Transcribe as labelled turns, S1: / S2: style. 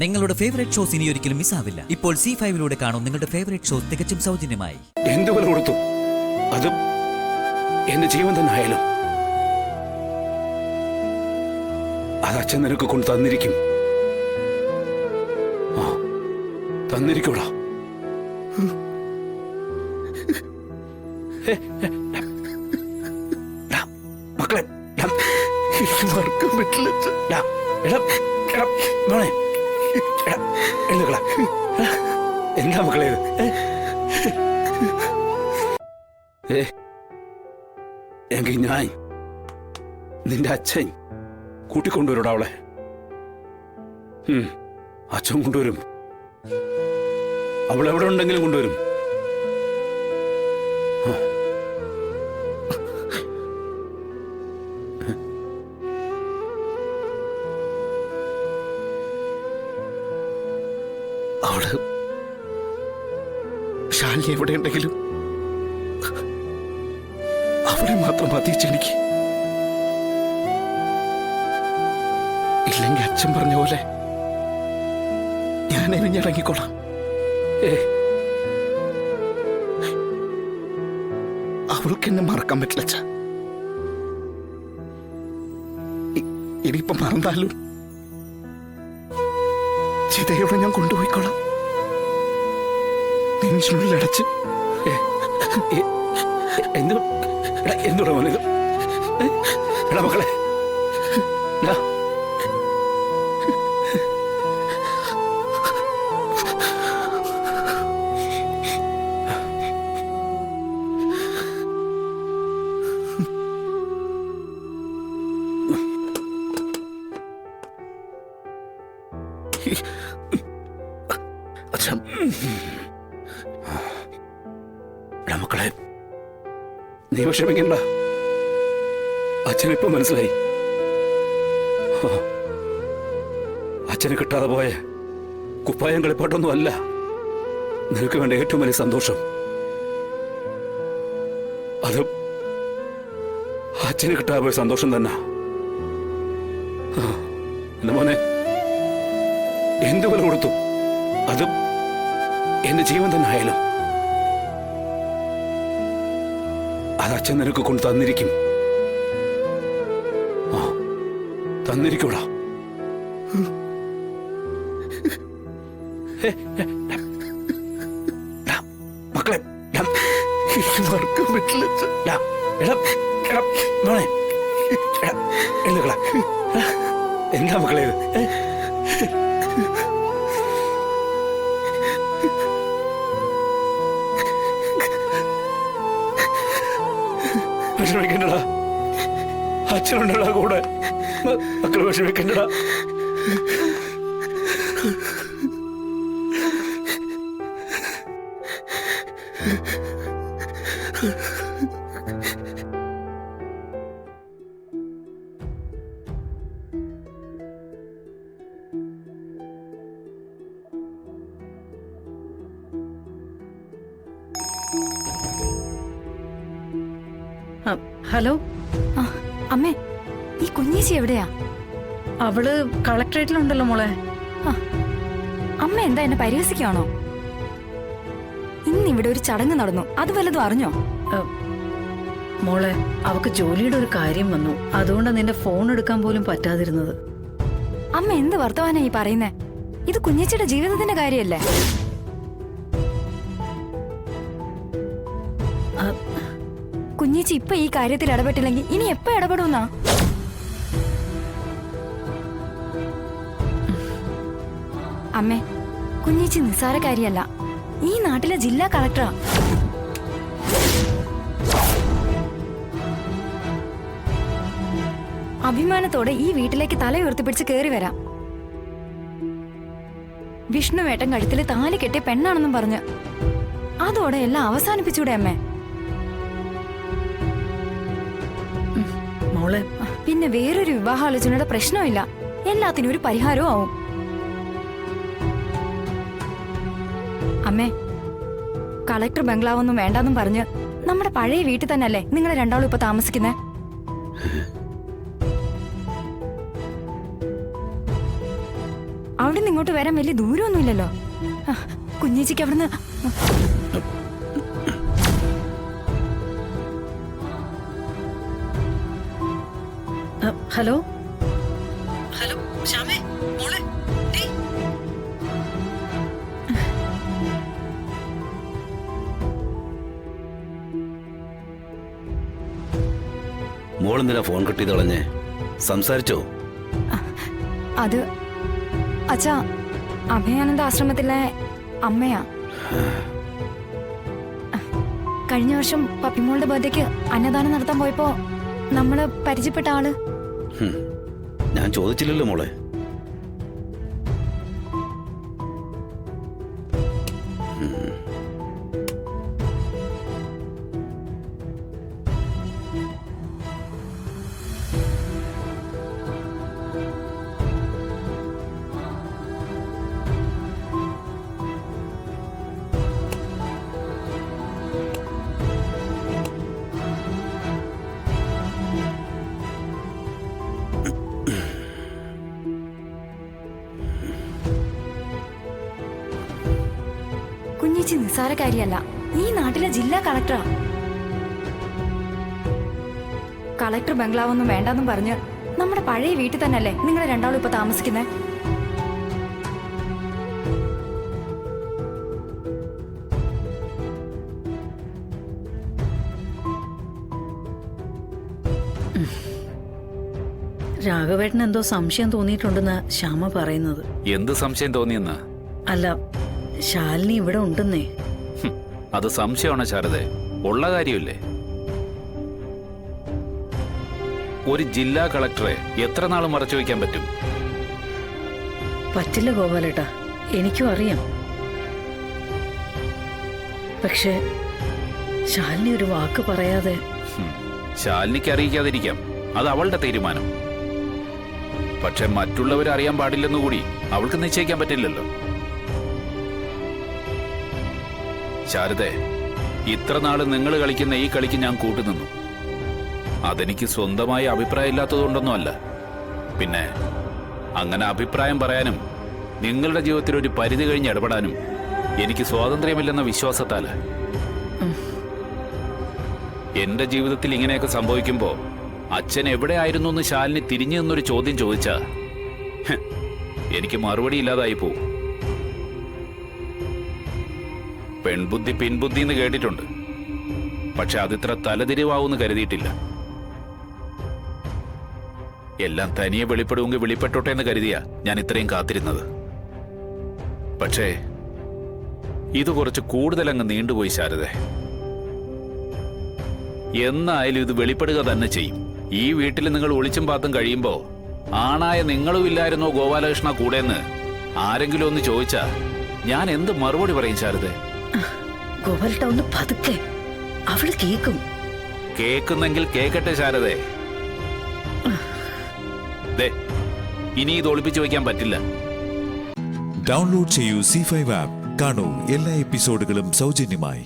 S1: നിങ്ങളുടെ favourite shows ഇനി ഒരിക്കലും മിസ്സാവില്ല. ഇപ്പോൾ C5 കാണും നിങ്ങളുടെ ഫേവറേറ്റ് ഷോസ് തികച്ചും സൗജന്യമായി.
S2: എന്ത് വില കൊടുത്തു അത് എന്റെ ജീവൻ തന്നെ ആയാലും അത് അച്ഛൻ നിനക്ക് കൊണ്ട് തന്നിരിക്കും. ആ തന്നിരിക്കൂടാ. മക്കളെ മറക്കാൻ പറ്റില്ല. എന്താ മക്കളെ എങ്കിൽ ഞാൻ നിന്റെ അച്ഛൻ കൂട്ടിക്കൊണ്ടുവരൂടാ അവളെ. അച്ഛൻ കൊണ്ടുവരും. അവൾ എവിടെ ഉണ്ടെങ്കിലും കൊണ്ടുവരും. അവള് ശാലിനി എവിടെ ഉണ്ടെങ്കിലും അവളെ മാത്രം മതിച്ചെനിക്ക്. ഇല്ലെങ്കിൽ അച്ഛൻ പറഞ്ഞ പോലെ ഞാൻ എരിഞ്ഞിറങ്ങിക്കോളാം. അവൾക്ക് എന്നെ മറക്കാൻ പറ്റില്ല അച്ഛ. ഇനിയിപ്പം മറന്നാലും ചിതയോടെ ഞാൻ കൊണ്ടുപോയിക്കോളാം. നെഞ്ചിനുള്ളിലടച്ച്. എന്തുടാ മോനിത്? എടാ മക്കളെ, മക്കളെ നീ വിഷമിക്കണ്ട. അച്ഛനിപ്പോ മനസ്സിലായി. അച്ഛന് കിട്ടാതെ പോയ കുപ്പായം കളിപ്പാട്ടൊന്നും അല്ല നിനക്ക് വേണ്ട ഏറ്റവും വലിയ സന്തോഷം. അത് അച്ഛന് കിട്ടാതെ പോയ സന്തോഷം തന്നെ. എന്റെ മോനെ എന്ത് വില കൊടുത്തു അത് എന്റെ ജീവൻ തന്നെ ആയാലും അത് അച്ഛൻ നിനക്ക് കൊണ്ട് തന്നിരിക്കും. ആ തന്നിരിക്കൂടാ. മക്കളെ മറക്കാൻ പറ്റില്ല. എന്താ മക്കളെ വിഷമിക്കണ്ടടാ. അച്ഛനുണ്ടടാ കൂടെ. മക്കളെ വിഷമിക്കണ്ടടാ.
S3: ഹലോ
S4: അമ്മേ, ഈ കുഞ്ഞേച്ചി എവിടെയാ?
S3: അവള് കളക്ടറേറ്റിലുണ്ടല്ലോ മോളെ.
S4: അമ്മ എന്താ എന്നെ പരിഹസിക്കുകയാണോ? ഇന്നിവിടെ ഒരു ചടങ്ങ് നടന്നു, അത് വല്ലതും അറിഞ്ഞോ?
S3: മോളെ അവക്ക് ജോലിയുടെ ഒരു കാര്യം വന്നു, അതുകൊണ്ടാണ് നിന്റെ ഫോൺ എടുക്കാൻ പോലും പറ്റാതിരുന്നത്.
S4: അമ്മ എന്ത് വർത്തമാനാ ഈ പറയുന്നേ? ഇത് കുഞ്ഞേച്ചിയുടെ ജീവിതത്തിന്റെ കാര്യല്ലേ? കുഞ്ഞേച്ചി ഇപ്പൊ ഈ കാര്യത്തിൽ ഇടപെട്ടില്ലെങ്കിൽ ഇനി എപ്പോ ഇടപെടുന്നാ? അമ്മേ, കുഞ്ഞേച്ചി നിസ്സാരക്കാരിയല്ല, ഈ നാട്ടിലെ ജില്ലാ കളക്ടറാ. അഭിമാനത്തോടെ ഈ വീട്ടിലേക്ക് തല ഉയർത്തിപ്പിടിച്ച് കേറി വരാം. വിഷ്ണുവേട്ടൻ കഴുത്തില് താലി കെട്ടിയ പെണ്ണാണെന്നും പറഞ്ഞ് അതോടെ എല്ലാം അവസാനിപ്പിച്ചൂടെ അമ്മേ?
S3: മോളെ
S4: പിന്നെ വേറൊരു വിവാഹാലോചനയുടെ പ്രശ്നമില്ല, എല്ലാത്തിനും ഒരു പരിഹാരവും ആവും. അമ്മേ, കളക്ടർ ബംഗ്ലാവൊന്നും വേണ്ടെന്നും പറഞ്ഞ് നമ്മുടെ പഴയ വീട്ടിൽ തന്നെയല്ലേ നിങ്ങൾ രണ്ടാളും ഇപ്പൊ താമസിക്കുന്നേ? അവിടെ ഇവിടുന്ന് ഇങ്ങോട്ട് വരാൻ വലിയ ദൂരമൊന്നുമില്ലല്ലോ. കുഞ്ഞേച്ചിക്ക് അവിടുന്ന്
S3: ഹലോ ഹലോ ശ്യാമേ മോളെ ഡേയ്.
S2: മോളെന്തിനാ ഫോൺ കിട്ടിയത് കളഞ്ഞേ? സംസാരിച്ചോ?
S4: അത് അച്ഛാ, അഭയാനന്ദ ആശ്രമത്തിലെ അമ്മയാ. കഴിഞ്ഞ വർഷം പപ്പിമോളുടെ ബർത്ത്ഡേക്ക് അന്നദാനം നടത്താൻ പോയപ്പോ നമ്മള് പരിചയപ്പെട്ട ആള്.
S2: ഞാൻ ചോദിച്ചില്ലല്ലോ മോളെ.
S4: കുഞ്ഞേച്ചി നിസ്സാരക്കാരിയല്ല, ഈ നാട്ടിലെ ജില്ലാ കളക്ടറാ. കളക്ടർ ബംഗ്ലാവൊന്നും വേണ്ടെന്നും പറഞ്ഞ് നമ്മുടെ പഴയ വീട്ടിൽ തന്നെയല്ലേ നിങ്ങൾ രണ്ടാളും ഇപ്പൊ താമസിക്കുന്നേ?
S3: രാഘവേട്ടന് എന്തോ സംശയം തോന്നിയിട്ടുണ്ടെന്ന് ശ്യാമ പറയുന്നത്.
S2: എന്ത് സംശയം തോന്നിയെന്ന്?
S3: അല്ല, ശാലിനി ഇവിടെ ഉണ്ടെന്നേ.
S2: അത് സംശയമാണോ ശാരദ? ഉള്ള കാര്യമില്ലേ? ഒരു ജില്ലാ കളക്ടറെ എത്ര നാൾ മറച്ചു വയ്ക്കാൻ പറ്റും?
S3: പറ്റില്ല ഗോപാലേട്ടാ, എനിക്കും അറിയാം. പക്ഷേ ശാലിനി ഒരു വാക്ക് പറയാതെ.
S2: ശാലിനിക്ക് അറിയിക്കാതിരിക്കാം, അത് അവളുടെ തീരുമാനം. പക്ഷെ മറ്റുള്ളവർ അറിയാൻ പാടില്ലെന്നുകൂടി അവൾക്ക് നിശ്ചയിക്കാൻ പറ്റില്ലല്ലോ. ശാരദേ, ഇത്ര നാള് നിങ്ങൾ കളിക്കുന്ന ഈ കളിക്ക് ഞാൻ കൂട്ടുനിന്നു. അതെനിക്ക് സ്വന്തമായി അഭിപ്രായം ഇല്ലാത്തതുകൊണ്ടൊന്നും അല്ല. പിന്നെ അങ്ങനെ അഭിപ്രായം പറയാനും നിങ്ങളുടെ ജീവിതത്തിൽ ഒരു പരിധി കഴിഞ്ഞ് ഇടപെടാനും എനിക്ക് സ്വാതന്ത്ര്യമില്ലെന്ന വിശ്വാസത്താല്. എന്റെ ജീവിതത്തിൽ ഇങ്ങനെയൊക്കെ സംഭവിക്കുമ്പോ അച്ഛൻ എവിടെയായിരുന്നു എന്ന് ശാലിനി തിരിഞ്ഞു നിന്നൊരു ചോദ്യം ചോദിച്ചാ എനിക്ക് മറുപടി ഇല്ലാതായി പോവും. പെൺബുദ്ധി പിൻബുദ്ധി എന്ന് കേട്ടിട്ടുണ്ട്, പക്ഷെ അതിത്ര തലതിരിവാവൂന്ന് കരുതിയിട്ടില്ല. എല്ലാം തനിയെ വെളിപ്പെടുമെങ്കിൽ വെളിപ്പെട്ടോട്ടെ എന്ന് കരുതിയാ ഞാൻ ഇത്രയും കാത്തിരുന്നത്. പക്ഷേ ഇത് കുറച്ച് കൂടുതൽ അങ്ങ് നീണ്ടുപോയി ശാരദ. എന്നായാലും ഇത് വെളിപ്പെടുക തന്നെ ചെയ്യും. ഈ വീട്ടിൽ നിങ്ങൾ ഒളിച്ചും പാത്തും കഴിയുമ്പോ ആണായ നിങ്ങളും ഇല്ലായിരുന്നോ ഗോപാലകൃഷ്ണ കൂടെന്ന് ആരെങ്കിലും ഒന്ന് ചോദിച്ചാ ഞാൻ എന്ത് മറുപടി പറയും ശാരദ?
S3: ഗോപാലേട്ടാ, ഒന്ന് പതുക്കെ, അവള് കേക്കും.
S2: കേക്കുന്നെങ്കിൽ കേക്കട്ടെ ശാരദേ. ഇനി ഇത് ഒളിപ്പിച്ചു വയ്ക്കാൻ പറ്റില്ല.
S5: ഡൗൺലോഡ് ചെയ്യൂ C5 ആപ്പ്. കാണൂ എല്ലാ എപ്പിസോഡുകളും സൗജന്യമായി.